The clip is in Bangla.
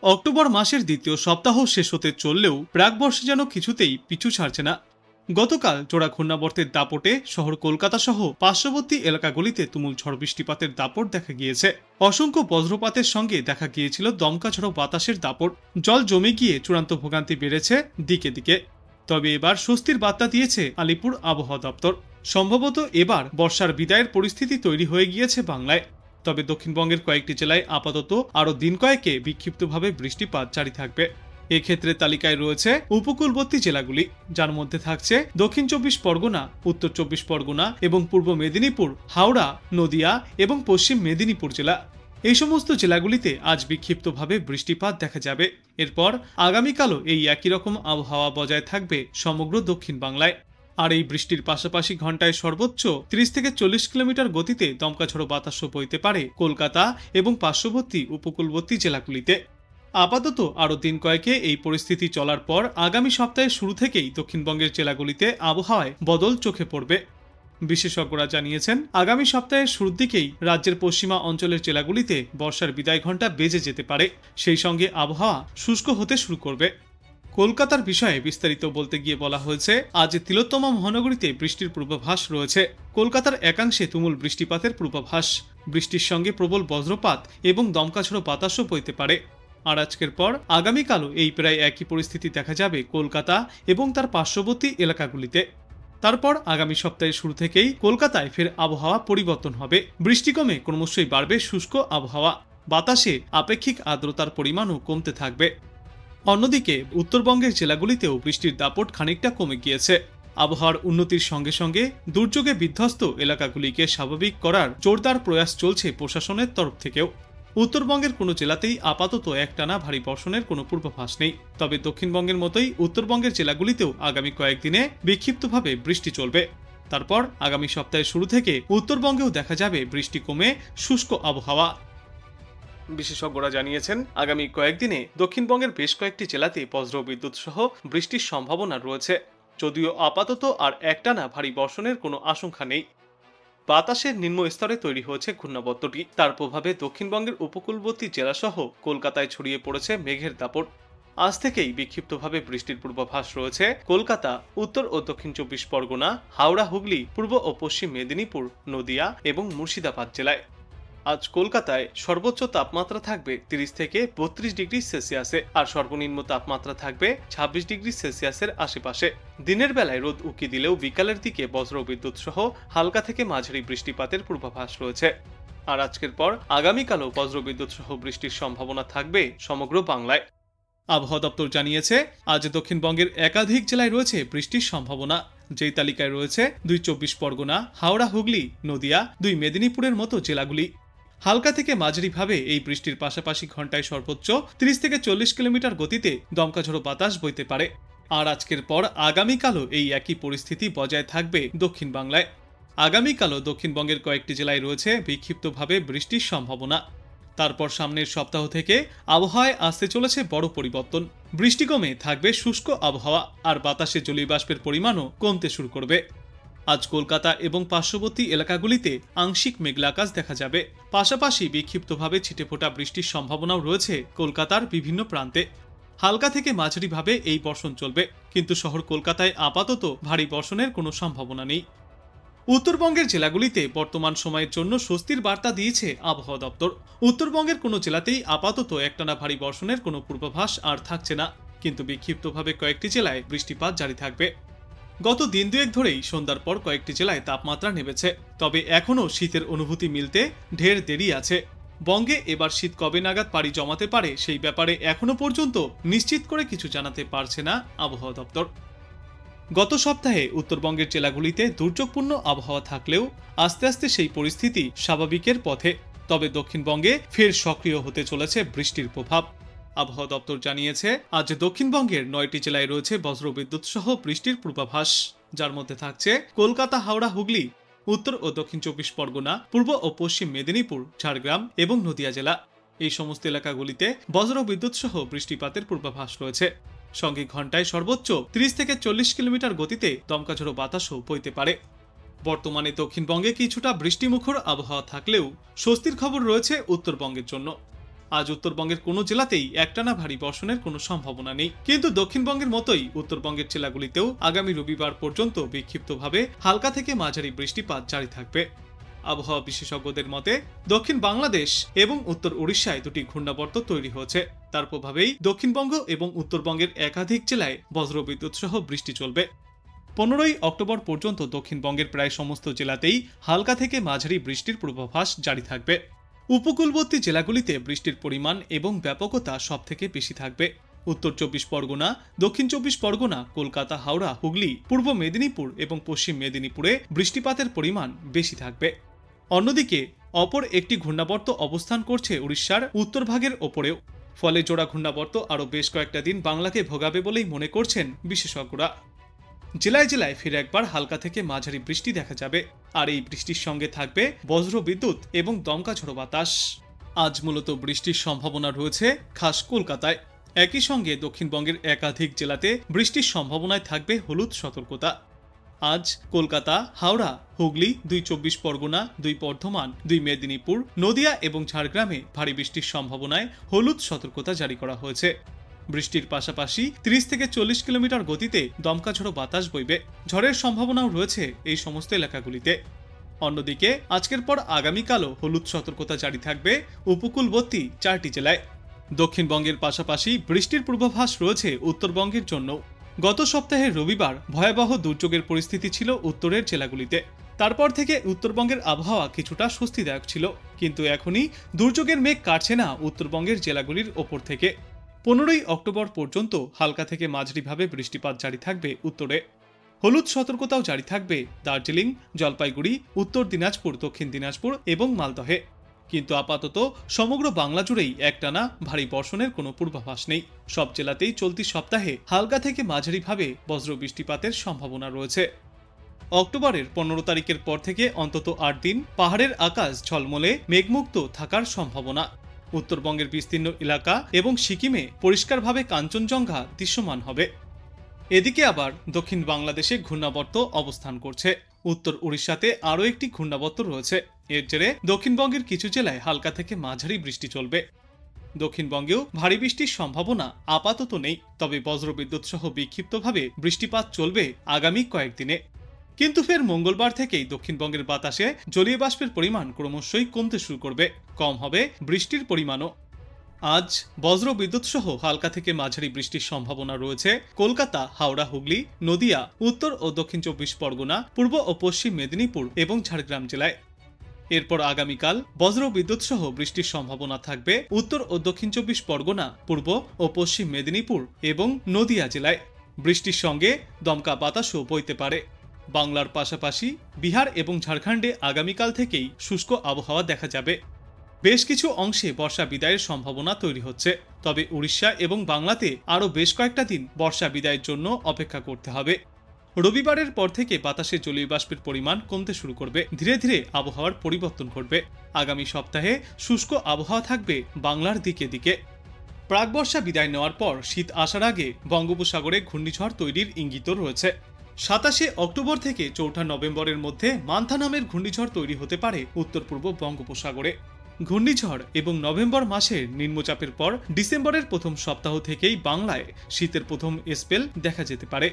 অক্টোবর মাসের দ্বিতীয় সপ্তাহ শেষ হতে চললেও প্রাক বর্ষে যেন কিছুতেই পিছু ছাড়ছে না। গতকাল চোরা ঘূর্ণাবর্তের দাপটে শহর কলকাতা সহ পার্শ্ববর্তী এলাকাগুলিতে তুমুল ঝড় বৃষ্টিপাতের দাপট দেখা গিয়েছে। অসংখ্য বজ্রপাতের সঙ্গে দেখা গিয়েছিল দমকা ঝড়ো বাতাসের দাপট। জল জমে গিয়ে চূড়ান্ত ভোগান্তি বেড়েছে দিকে দিকে। তবে এবার স্বস্তির বার্তা দিয়েছে আলিপুর আবহাওয়া দপ্তর। সম্ভবত এবার বর্ষার বিদায়ের পরিস্থিতি তৈরি হয়ে গিয়েছে বাংলায়। তবে দক্ষিণবঙ্গের কয়েকটি জেলায় আপাতত আরও দিন কয়েকে বিক্ষিপ্তভাবে বৃষ্টিপাত জারি থাকবে। এক্ষেত্রে তালিকায় রয়েছে উপকূলবর্তী জেলাগুলি, যার মধ্যে থাকছে দক্ষিণ 24 পরগনা, উত্তর 24 পরগনা এবং পূর্ব মেদিনীপুর, হাওড়া, নদিয়া এবং পশ্চিম মেদিনীপুর জেলা। এই সমস্ত জেলাগুলিতে আজ বিক্ষিপ্তভাবে বৃষ্টিপাত দেখা যাবে। এরপর আগামীকালও এই একই রকম আবহাওয়া বজায় থাকবে সমগ্র দক্ষিণ বাংলায়। আর এই বৃষ্টির পাশাপাশি ঘন্টায় সর্বোচ্চ 30 থেকে 40 কিলোমিটার গতিতে দমকা ঝড়ো বাতাসও বইতে পারে কলকাতা এবং পার্শ্ববর্তী উপকূলবর্তী জেলাগুলিতে। আপাতত আরও দিন কয়েকে এই পরিস্থিতি চলার পর আগামী সপ্তাহের শুরু থেকেই দক্ষিণবঙ্গের জেলাগুলিতে আবহাওয়ায় বদল চোখে পড়বে। বিশেষজ্ঞরা জানিয়েছেন, আগামী সপ্তাহের শুরুর দিকেই রাজ্যের পশ্চিমা অঞ্চলের জেলাগুলিতে বর্ষার বিদায় ঘণ্টা বেজে যেতে পারে। সেই সঙ্গে আবহাওয়া শুষ্ক হতে শুরু করবে। কলকাতার বিষয়ে বিস্তারিত বলতে গিয়ে বলা হয়েছে, আজ তিলোত্তমা মহানগরীতে বৃষ্টির পূর্বাভাস রয়েছে। কলকাতার একাংশে তুমুল বৃষ্টিপাতের পূর্বাভাস। বৃষ্টির সঙ্গে প্রবল বজ্রপাত এবং দমকা ঝড়ো বাতাসও বইতে পারে। আর আজকের পর আগামীকালও এই প্রায় একই পরিস্থিতি দেখা যাবে কলকাতা এবং তার পার্শ্ববর্তী এলাকাগুলিতে। তারপর আগামী সপ্তাহের শুরু থেকেই কলকাতায় ফের আবহাওয়া পরিবর্তন হবে। বৃষ্টি কমে ক্রমশই বাড়বে শুষ্ক আবহাওয়া। বাতাসে আপেক্ষিক আর্দ্রতার পরিমাণও কমতে থাকবে। অন্যদিকে উত্তরবঙ্গের জেলাগুলিতেও বৃষ্টির দাপট খানিকটা কমে গিয়েছে। আবহাওয়ার উন্নতির সঙ্গে সঙ্গে দুর্যোগে বিধ্বস্ত এলাকাগুলিকে স্বাভাবিক করার জোরদার প্রয়াস চলছে প্রশাসনের তরফ থেকেও। উত্তরবঙ্গের কোনো জেলাতেই আপাতত একটানা ভারী বর্ষণের কোনো পূর্বাভাস নেই। তবে দক্ষিণবঙ্গের মতোই উত্তরবঙ্গের জেলাগুলিতেও আগামী কয়েকদিনে বিক্ষিপ্তভাবে বৃষ্টি চলবে। তারপর আগামী সপ্তাহের শুরু থেকে উত্তরবঙ্গেও দেখা যাবে বৃষ্টি কমে শুষ্ক আবহাওয়া। বিশেষজ্ঞরা জানিয়েছেন, আগামী কয়েকদিনে দক্ষিণবঙ্গের বেশ কয়েকটি জেলাতে বজ্রবিদ্যুৎ সহ বৃষ্টির সম্ভাবনা রয়েছে। যদিও আপাতত আর একটানা ভারী বর্ষণের কোনো আশঙ্কা নেই। বাতাসের নিম্ন স্তরে তৈরি হয়েছে ঘূর্ণাবর্তটি। তার প্রভাবে দক্ষিণবঙ্গের উপকূলবর্তী জেলাসহ কলকাতায় ছড়িয়ে পড়েছে মেঘের দাপট। আজ থেকেই বিক্ষিপ্তভাবে বৃষ্টির পূর্বাভাস রয়েছে কলকাতা, উত্তর ও দক্ষিণ 24 পরগনা, হাওড়া, হুগলি, পূর্ব ও পশ্চিম মেদিনীপুর, নদিয়া এবং মুর্শিদাবাদ জেলায়। আজ কলকাতায় সর্বোচ্চ তাপমাত্রা থাকবে 30 থেকে 32 ডিগ্রি সেলসিয়াসে, আর সর্বনিম্ন তাপমাত্রা থাকবে 26 ডিগ্রি সেলসিয়াসের আশেপাশে। দিনের বেলায় রোদ উঁকি দিলেও বিকালের দিকে বজ্রবিদ্যুৎ সহ হালকা থেকে মাঝারি বৃষ্টিপাতের পূর্বাভাস রয়েছে। আর আজকের পর আগামীকালও বজ্রবিদ্যুৎ সহ বৃষ্টির সম্ভাবনা থাকবে সমগ্র বাংলায়। আবহাওয়া দপ্তর জানিয়েছে, আজ দক্ষিণবঙ্গের একাধিক জেলায় রয়েছে বৃষ্টির সম্ভাবনা। যেই তালিকায় রয়েছে 2 24 পরগনা, হাওড়া, হুগলি, নদিয়া, 2 মেদিনীপুরের মতো জেলাগুলি। হালকা থেকে মাঝারিভাবে এই বৃষ্টির পাশাপাশি ঘন্টায় সর্বোচ্চ 30 থেকে 40 কিলোমিটার গতিতে দমকা ঝড়ো বাতাস বইতে পারে। আর আজকের পর আগামীকালও এই একই পরিস্থিতি বজায় থাকবে দক্ষিণ বাংলায়। আগামীকালও দক্ষিণবঙ্গের কয়েকটি জেলায় রয়েছে বিক্ষিপ্তভাবে বৃষ্টির সম্ভাবনা। তারপর সামনের সপ্তাহ থেকে আবহাওয়ায় আসতে চলেছে বড় পরিবর্তন। বৃষ্টি কমে থাকবে শুষ্ক আবহাওয়া, আর বাতাসে জলীয় বাষ্পের পরিমাণও কমতে শুরু করবে। আজ কলকাতা এবং পার্শ্ববর্তী এলাকাগুলিতে আংশিক মেঘলা আকাশ দেখা যাবে। পাশাপাশি বিক্ষিপ্তভাবে ছিটেফোঁটা বৃষ্টির সম্ভাবনাও রয়েছে কলকাতার বিভিন্ন প্রান্তে। হালকা থেকে মাঝারিভাবে এই বর্ষণ চলবে, কিন্তু শহর কলকাতায় আপাতত ভারী বর্ষণের কোনো সম্ভাবনা নেই। উত্তরবঙ্গের জেলাগুলিতে বর্তমান সময়ের জন্য স্বস্তির বার্তা দিয়েছে আবহাওয়া দপ্তর। উত্তরবঙ্গের কোনো জেলাতেই আপাতত একটানা ভারী বর্ষণের কোনো পূর্বাভাস আর থাকছে না, কিন্তু বিক্ষিপ্তভাবে কয়েকটি জেলায় বৃষ্টিপাত জারি থাকবে। গত দিন দুয়েক ধরেই সন্ধ্যার পর কয়েকটি জেলায় তাপমাত্রা নেমেছে। তবে এখনও শীতের অনুভূতি মিলতে ঢের দেরি আছে। বঙ্গে এবার শীত কবে নাগাদ পাড়ি জমাতে পারে সেই ব্যাপারে এখনো পর্যন্ত নিশ্চিত করে কিছু জানাতে পারছে না আবহাওয়া দপ্তর। গত সপ্তাহে উত্তরবঙ্গের জেলাগুলিতে দুর্যোগপূর্ণ আবহাওয়া থাকলেও আস্তে আস্তে সেই পরিস্থিতি স্বাভাবিকের পথে। তবে দক্ষিণবঙ্গে ফের সক্রিয় হতে চলেছে বৃষ্টির প্রভাব। আবহাওয়া দপ্তর জানিয়েছে, আজ দক্ষিণবঙ্গের 9টি জেলায় রয়েছে বজ্রবিদ্যুৎ সহ বৃষ্টির পূর্বাভাস, যার মধ্যে থাকছে কলকাতা, হাওড়া, হুগলি, উত্তর ও দক্ষিণ 24 পরগনা, পূর্ব ও পশ্চিম মেদিনীপুর, ঝাড়গ্রাম এবং নদিয়া জেলা। এই সমস্ত এলাকাগুলিতে বজ্রবিদ্যুৎ সহ বৃষ্টিপাতের পূর্বাভাস রয়েছে। সঙ্গে ঘন্টায় সর্বোচ্চ 30 থেকে 40 কিলোমিটার গতিতে দমকা ঝড়ো বাতাসও বইতে পারে। বর্তমানে দক্ষিণবঙ্গে কিছুটা বৃষ্টিমুখর আবহাওয়া থাকলেও স্বস্তির খবর রয়েছে উত্তরবঙ্গের জন্য। আজ উত্তরবঙ্গের কোনো জেলাতেই একটানা ভারী বর্ষণের কোনো সম্ভাবনা নেই, কিন্তু দক্ষিণবঙ্গের মতোই উত্তরবঙ্গের জেলাগুলিতেও আগামী রবিবার পর্যন্ত বিক্ষিপ্তভাবে হালকা থেকে মাঝারি বৃষ্টিপাত জারি থাকবে। আবহাওয়া বিশেষজ্ঞদের মতে দক্ষিণ বাংলাদেশ এবং উত্তর উড়িষ্যায় দুটি ঘূর্ণাবর্ত তৈরি হয়েছে। তার প্রভাবেই দক্ষিণবঙ্গ এবং উত্তরবঙ্গের একাধিক জেলায় বজ্রবিদ্যুৎ সহ বৃষ্টি চলবে। 15ই অক্টোবর পর্যন্ত দক্ষিণবঙ্গের প্রায় সমস্ত জেলাতেই হালকা থেকে মাঝারি বৃষ্টির পূর্বাভাস জারি থাকবে। উপকূলবর্তী জেলাগুলিতে বৃষ্টির পরিমাণ এবং ব্যাপকতা সবথেকে বেশি থাকবে। উত্তর 24 পরগনা, দক্ষিণ 24 পরগনা, কলকাতা, হাওড়া, হুগলি, পূর্ব মেদিনীপুর এবং পশ্চিম মেদিনীপুরে বৃষ্টিপাতের পরিমাণ বেশি থাকবে। অন্যদিকে অপর একটি ঘূর্ণাবর্ত অবস্থান করছে উড়িষ্যার উত্তরভাগের ওপরেও, ফলে জোড়া ঘূর্ণাবর্ত আরও বেশ কয়েকটা দিন বাংলাকে ভোগাবে বলেই মনে করছেন বিশেষজ্ঞরা। জেলায় জেলায় ফিরে একবার হালকা থেকে মাঝারি বৃষ্টি দেখা যাবে, আর এই বৃষ্টির সঙ্গে থাকবে বজ্রবিদ্যুৎ এবং দমকা ঝড়ো বাতাস। আজ মূলত বৃষ্টির সম্ভাবনা রয়েছে খাস কলকাতায়। একই সঙ্গে দক্ষিণবঙ্গের একাধিক জেলাতে বৃষ্টির সম্ভাবনায় থাকবে হলুদ সতর্কতা। আজ কলকাতা, হাওড়া, হুগলি, 2 24 পরগনা, 2 বর্ধমান, 2 মেদিনীপুর, নদিয়া এবং ঝাড়গ্রামে ভারী বৃষ্টির সম্ভাবনায় হলুদ সতর্কতা জারি করা হয়েছে। বৃষ্টির পাশাপাশি 30 থেকে 40 কিলোমিটার গতিতে দমকা ঝড়ো বাতাস বইবে। ঝড়ের সম্ভাবনাও রয়েছে এই সমস্ত এলাকাগুলিতে। অন্যদিকে আজকের পর আগামীকালও হলুদ সতর্কতা জারি থাকবে উপকূলবর্তী 4টি জেলায়। দক্ষিণবঙ্গের পাশাপাশি বৃষ্টির পূর্বাভাস রয়েছে উত্তরবঙ্গের জন্য। গত সপ্তাহের রবিবার ভয়াবহ দুর্যোগের পরিস্থিতি ছিল উত্তরের জেলাগুলিতে। তারপর থেকে উত্তরবঙ্গের আবহাওয়া কিছুটা স্বস্তিদায়ক ছিল, কিন্তু এখনই দুর্যোগের মেঘ কাটছে না উত্তরবঙ্গের জেলাগুলির ওপর থেকে। 15ই অক্টোবর পর্যন্ত হালকা থেকে মাঝারিভাবে বৃষ্টিপাত জারি থাকবে উত্তরে। হলুদ সতর্কতাও জারি থাকবে দার্জিলিং, জলপাইগুড়ি, উত্তর দিনাজপুর, দক্ষিণ দিনাজপুর এবং মালদহে। কিন্তু আপাতত সমগ্র বাংলা জুড়েই একটানা ভারী বর্ষণের কোনো পূর্বাভাস নেই। সব জেলাতেই চলতি সপ্তাহে হালকা থেকে মাঝারিভাবে বজ্র বৃষ্টিপাতের সম্ভাবনা রয়েছে। অক্টোবরের 15 তারিখের পর থেকে অন্তত 8 দিন পাহাড়ের আকাশ ঝলমলে মেঘমুক্ত থাকার সম্ভাবনা। উত্তরবঙ্গের বিস্তীর্ণ এলাকা এবং সিকিমে পরিষ্কারভাবে কাঞ্চনজঙ্ঘা দৃশ্যমান হবে। এদিকে আবার দক্ষিণ বাংলাদেশে ঘূর্ণাবর্ত অবস্থান করছে। উত্তর উড়িষ্যাতে আরও একটি ঘূর্ণাবর্ত রয়েছে। এর জেরে দক্ষিণবঙ্গের কিছু জেলায় হালকা থেকে মাঝারি বৃষ্টি চলবে। দক্ষিণবঙ্গেও ভারী বৃষ্টির সম্ভাবনা আপাতত নেই, তবে বজ্রবিদ্যুৎ সহ বিক্ষিপ্তভাবে বৃষ্টিপাত চলবে আগামী কয়েকদিনে। কিন্তু ফের মঙ্গলবার থেকেই দক্ষিণবঙ্গের বাতাসে জলীয় বাষ্পের পরিমাণ ক্রমশই কমতে শুরু করবে, কম হবে বৃষ্টির পরিমাণও। আজ বজ্রবিদ্যুৎ সহ হালকা থেকে মাঝারি বৃষ্টির সম্ভাবনা রয়েছে কলকাতা, হাওড়া, হুগলি, নদিয়া, উত্তর ও দক্ষিণ 24 পরগনা, পূর্ব ও পশ্চিম মেদিনীপুর এবং ঝাড়গ্রাম জেলায়। এরপর আগামীকাল বজ্রবিদ্যুৎ সহ বৃষ্টির সম্ভাবনা থাকবে উত্তর ও দক্ষিণ 24 পরগনা, পূর্ব ও পশ্চিম মেদিনীপুর এবং নদিয়া জেলায়। বৃষ্টির সঙ্গে দমকা বাতাসও বইতে পারে। বাংলার পাশাপাশি বিহার এবং ঝাড়খণ্ডে আগামীকাল থেকেই শুষ্ক আবহাওয়া দেখা যাবে। বেশ কিছু অংশে বর্ষা বিদায়ের সম্ভাবনা তৈরি হচ্ছে, তবে উড়িষ্যা এবং বাংলাতে আরও বেশ কয়েকটা দিন বর্ষা বিদায়ের জন্য অপেক্ষা করতে হবে। রবিবারের পর থেকে বাতাসে জলীয় বাষ্পের পরিমাণ কমতে শুরু করবে, ধীরে ধীরে আবহাওয়ার পরিবর্তন ঘটবে। আগামী সপ্তাহে শুষ্ক আবহাওয়া থাকবে বাংলার দিকে দিকে। প্রাকবর্ষা বিদায় নেওয়ার পর শীত আসার আগে বঙ্গোপসাগরে ঘূর্ণিঝড় তৈরির ইঙ্গিতও রয়েছে। 27 অক্টোবর থেকে 4 নভেম্বরের মধ্যে মান্থা নামের ঘূর্ণিঝড় তৈরি হতে পারে উত্তর পূর্ব বঙ্গোপসাগরে। ঘূর্ণিঝড় এবং নভেম্বর মাসের নিম্নচাপের পর ডিসেম্বরের প্রথম সপ্তাহ থেকেই বাংলায় শীতের প্রথম স্পেল দেখা যেতে পারে।